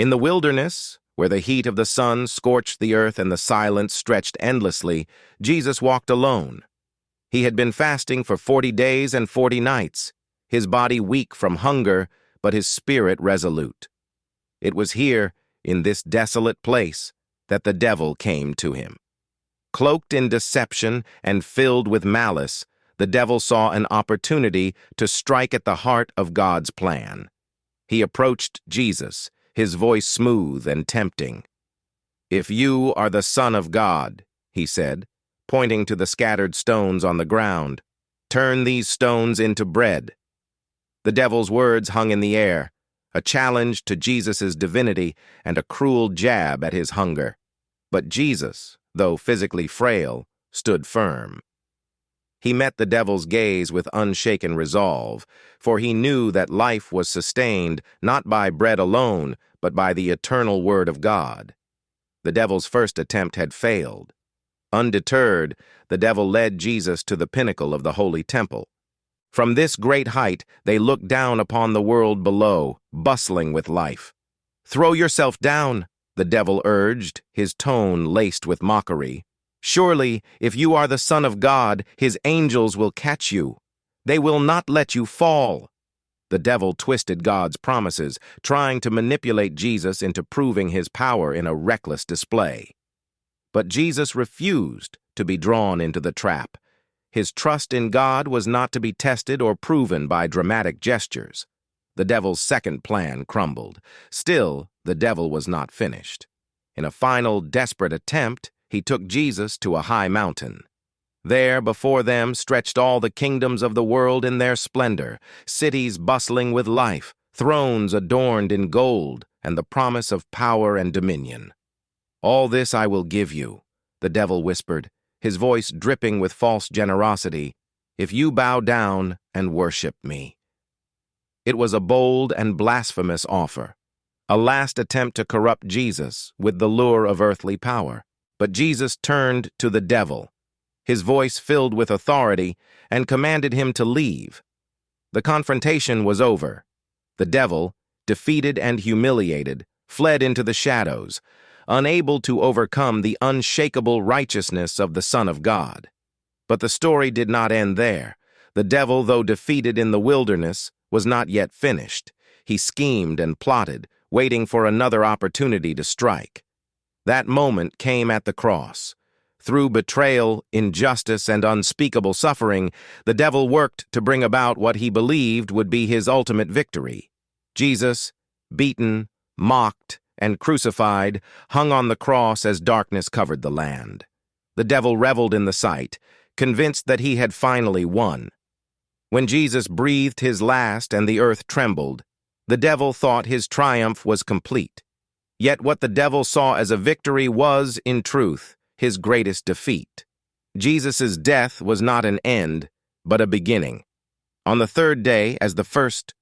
In the wilderness, where the heat of the sun scorched the earth and the silence stretched endlessly, Jesus walked alone. He had been fasting for 40 days and 40 nights, his body weak from hunger, but his spirit resolute. It was here, in this desolate place, that the devil came to him. Cloaked in deception and filled with malice, the devil saw an opportunity to strike at the heart of God's plan. He approached Jesus, his voice smooth and tempting. "If you are the Son of God," he said, pointing to the scattered stones on the ground, "turn these stones into bread." The devil's words hung in the air, a challenge to Jesus' divinity and a cruel jab at his hunger. But Jesus, though physically frail, stood firm. He met the devil's gaze with unshaken resolve, for he knew that life was sustained not by bread alone, but by the eternal word of God. The devil's first attempt had failed. Undeterred, the devil led Jesus to the pinnacle of the holy temple. From this great height, they looked down upon the world below, bustling with life. "Throw yourself down," the devil urged, his tone laced with mockery. "Surely, if you are the Son of God, his angels will catch you. They will not let you fall." The devil twisted God's promises, trying to manipulate Jesus into proving his power in a reckless display. But Jesus refused to be drawn into the trap. His trust in God was not to be tested or proven by dramatic gestures. The devil's second plan crumbled. Still, the devil was not finished. In a final, desperate attempt, he took Jesus to a high mountain. There, before them, stretched all the kingdoms of the world in their splendor, cities bustling with life, thrones adorned in gold, and the promise of power and dominion. "All this I will give you," the devil whispered, his voice dripping with false generosity, "if you bow down and worship me." It was a bold and blasphemous offer, a last attempt to corrupt Jesus with the lure of earthly power. But Jesus turned to the devil, his voice filled with authority, and commanded him to leave. The confrontation was over. The devil, defeated and humiliated, fled into the shadows, unable to overcome the unshakable righteousness of the Son of God. But the story did not end there. The devil, though defeated in the wilderness, was not yet finished. He schemed and plotted, waiting for another opportunity to strike. That moment came at the cross. Through betrayal, injustice, and unspeakable suffering, the devil worked to bring about what he believed would be his ultimate victory. Jesus, beaten, mocked, and crucified, hung on the cross as darkness covered the land. The devil reveled in the sight, convinced that he had finally won. When Jesus breathed his last and the earth trembled, the devil thought his triumph was complete. Yet what the devil saw as a victory was, in truth, his greatest defeat. Jesus' death was not an end, but a beginning. On the third day, as the first